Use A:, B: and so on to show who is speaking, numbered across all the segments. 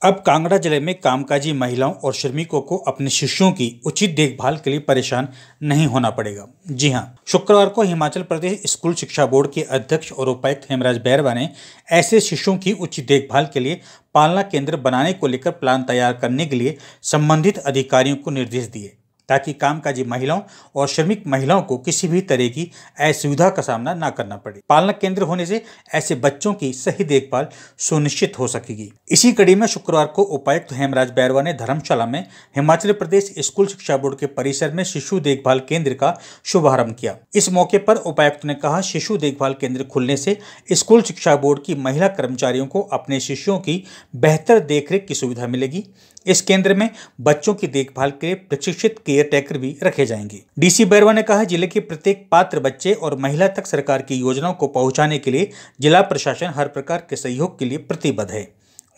A: अब कांगड़ा जिले में कामकाजी महिलाओं और श्रमिकों को अपने शिष्यों की उचित देखभाल के लिए परेशान नहीं होना पड़ेगा। जी हां, शुक्रवार को हिमाचल प्रदेश स्कूल शिक्षा बोर्ड के अध्यक्ष और उपायुक्त हेमराज बैरवा ने ऐसे शिशुओं की उचित देखभाल के लिए पालना केंद्र बनाने को लेकर प्लान तैयार करने के लिए संबंधित अधिकारियों को निर्देश दिए, ताकि कामकाजी महिलाओं और श्रमिक महिलाओं को किसी भी तरह की असुविधा का सामना न करना पड़े। पालना केंद्र होने से ऐसे बच्चों की सही देखभाल सुनिश्चित हो सकेगी। इसी कड़ी में शुक्रवार को उपायुक्त हेमराज बैरवा ने धर्मशाला में हिमाचल प्रदेश स्कूल शिक्षा बोर्ड के परिसर में शिशु देखभाल केंद्र का शुभारंभ किया। इस मौके पर उपायुक्त ने कहा, शिशु देखभाल केंद्र खुलने से स्कूल शिक्षा बोर्ड की महिला कर्मचारियों को अपने शिशुओं की बेहतर देखरेख की सुविधा मिलेगी। इस केंद्र में बच्चों की देखभाल के लिए प्रशिक्षित केयर टेकर भी रखे जाएंगे। डीसी बैरवा ने कहा, जिले के प्रत्येक पात्र बच्चे और महिला तक सरकार की योजनाओं को पहुंचाने के लिए जिला प्रशासन हर प्रकार के सहयोग के लिए प्रतिबद्ध है।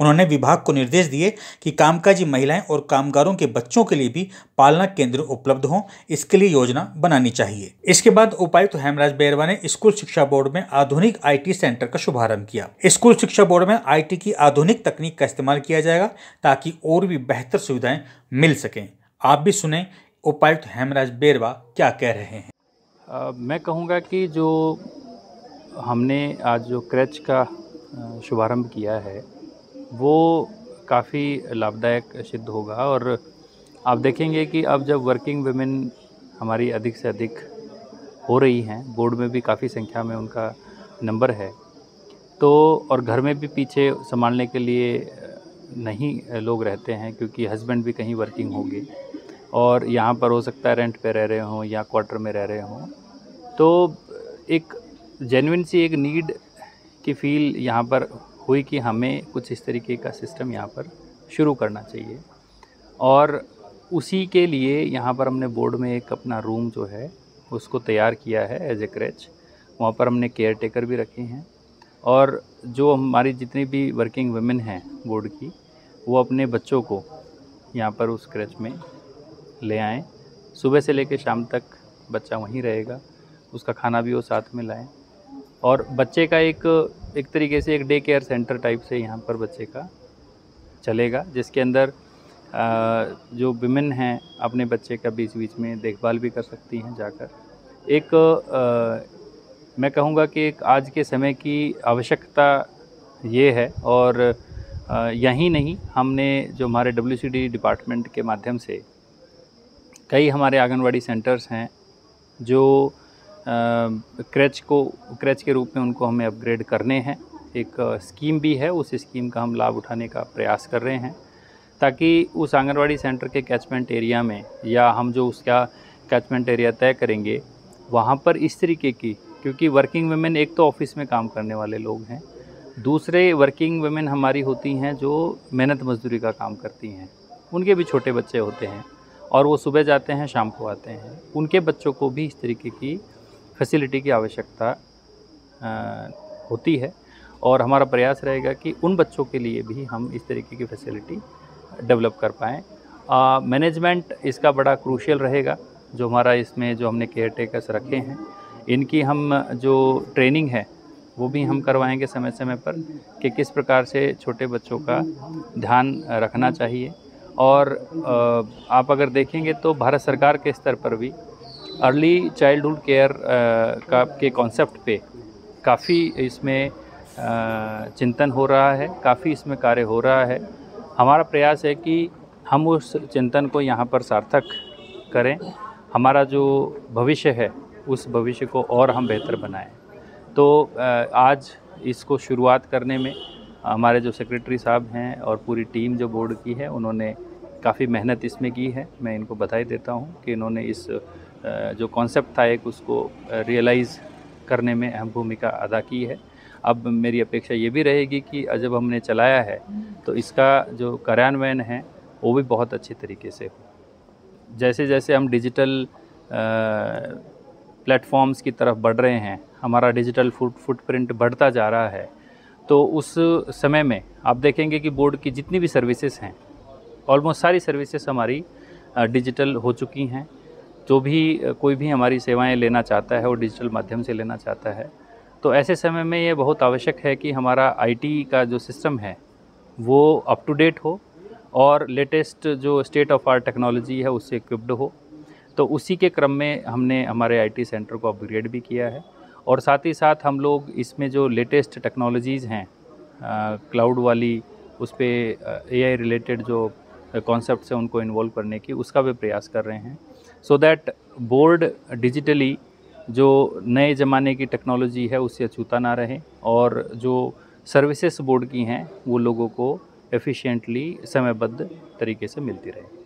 A: उन्होंने विभाग को निर्देश दिए कि कामकाजी महिलाएं और कामगारों के बच्चों के लिए भी पालना केंद्र उपलब्ध हों, इसके लिए योजना बनानी चाहिए। इसके बाद उपायुक्त हेमराज बैरवा ने स्कूल शिक्षा बोर्ड में आधुनिक IT सेंटर का शुभारंभ किया। स्कूल शिक्षा बोर्ड में IT की आधुनिक तकनीक का इस्तेमाल किया जाएगा, ताकि और भी बेहतर सुविधाएं मिल सकें। आप भी सुने उपायुक्त हेमराज बैरवा क्या कह रहे हैं।
B: मैं कहूँगा कि जो हमने आज जो क्रैच का शुभारंभ किया है वो काफ़ी लाभदायक सिद्ध होगा। और आप देखेंगे कि अब जब वर्किंग वुमेन हमारी अधिक से अधिक हो रही हैं, बोर्ड में भी काफ़ी संख्या में उनका नंबर है, तो और घर में भी पीछे संभालने के लिए नहीं लोग रहते हैं, क्योंकि हस्बैंड भी कहीं वर्किंग होंगे और यहाँ पर हो सकता है रेंट पे रह रहे हों या क्वार्टर में रह रहे हों, तो एक जेन्युइन सी एक नीड की फील यहाँ पर हुई कि हमें कुछ इस तरीके का सिस्टम यहाँ पर शुरू करना चाहिए। और उसी के लिए यहाँ पर हमने बोर्ड में एक अपना रूम जो है उसको तैयार किया है एज ए क्रैच। वहाँ पर हमने केयर टेकर भी रखे हैं, और जो हमारी जितनी भी वर्किंग वुमेन हैं बोर्ड की, वो अपने बच्चों को यहाँ पर उस क्रैच में ले आएँ। सुबह से लेकर शाम तक बच्चा वहीं रहेगा, उसका खाना भी वो साथ में लाएँ, और बच्चे का एक तरीके से एक डे केयर सेंटर टाइप से यहाँ पर बच्चे का चलेगा, जिसके अंदर जो विमेन हैं अपने बच्चे का बीच बीच में देखभाल भी कर सकती हैं जाकर। मैं कहूँगा कि एक आज के समय की आवश्यकता ये है, और यही नहीं, हमने जो हमारे WCD डिपार्टमेंट के माध्यम से कई हमारे आंगनवाड़ी सेंटर्स हैं जो क्रैच के रूप में उनको हमें अपग्रेड करने हैं। एक स्कीम भी है, उस स्कीम का हम लाभ उठाने का प्रयास कर रहे हैं, ताकि उस आंगनवाड़ी सेंटर के कैचमेंट एरिया में, या हम जो उसका कैचमेंट एरिया तय करेंगे वहाँ पर इस तरीके की, क्योंकि वर्किंग वुमेन एक तो ऑफिस में काम करने वाले लोग हैं, दूसरे वर्किंग वुमेन हमारी होती हैं जो मेहनत मजदूरी का काम करती हैं, उनके भी छोटे बच्चे होते हैं और वो सुबह जाते हैं शाम को आते हैं। उनके बच्चों को भी इस तरीके की फैसिलिटी की आवश्यकता होती है, और हमारा प्रयास रहेगा कि उन बच्चों के लिए भी हम इस तरीके की फैसिलिटी डेवलप कर पाएँ। मैनेजमेंट इसका बड़ा क्रूशियल रहेगा। जो हमारा इसमें जो हमने केयर टेकर्स रखे हैं, इनकी हम जो ट्रेनिंग है वो भी हम करवाएंगे समय समय पर, कि किस प्रकार से छोटे बच्चों का ध्यान रखना चाहिए। और आप अगर देखेंगे तो भारत सरकार के स्तर पर भी अर्ली चाइल्डहुड केयर के कॉन्सेप्ट पे काफ़ी इसमें चिंतन हो रहा है, काफ़ी इसमें कार्य हो रहा है। हमारा प्रयास है कि हम उस चिंतन को यहाँ पर सार्थक करें, हमारा जो भविष्य है उस भविष्य को और हम बेहतर बनाएं। तो आज इसको शुरुआत करने में हमारे जो सेक्रेटरी साहब हैं और पूरी टीम जो बोर्ड की है, उन्होंने काफ़ी मेहनत इसमें की है। मैं इनको बधाई देता हूँ कि इन्होंने इस जो कॉन्सेप्ट था एक, उसको रियलाइज़ करने में अहम भूमिका अदा की है। अब मेरी अपेक्षा ये भी रहेगी कि जब हमने चलाया है तो इसका जो कार्यान्वयन है वो भी बहुत अच्छे तरीके से हो। जैसे जैसे हम डिजिटल प्लेटफॉर्म्स की तरफ बढ़ रहे हैं, हमारा डिजिटल फुटप्रिंट बढ़ता जा रहा है, तो उस समय में आप देखेंगे कि बोर्ड की जितनी भी सर्विसेज हैं, ऑलमोस्ट सारी सर्विसेज हमारी डिजिटल हो चुकी हैं। जो भी कोई भी हमारी सेवाएं लेना चाहता है वो डिजिटल माध्यम से लेना चाहता है। तो ऐसे समय में ये बहुत आवश्यक है कि हमारा IT का जो सिस्टम है वो अप टू डेट हो और लेटेस्ट जो स्टेट ऑफ आर्ट टेक्नोलॉजी है उससे इक्विप्ड हो। तो उसी के क्रम में हमने हमारे आईटी सेंटर को अपग्रेड भी किया है और साथ ही साथ हम लोग इसमें जो लेटेस्ट टेक्नोलॉजीज़ हैं क्लाउड वाली, उस पे एआई रिलेटेड जो कॉन्सेप्ट्स हैं उनको इन्वॉल्व करने की, उसका भी प्रयास कर रहे हैं सो दैट बोर्ड डिजिटली जो नए ज़माने की टेक्नोलॉजी है उससे अछूता ना रहे और जो सर्विसेज बोर्ड की हैं वो लोगों को एफिशिएंटली समयबद्ध तरीके से मिलती रहे।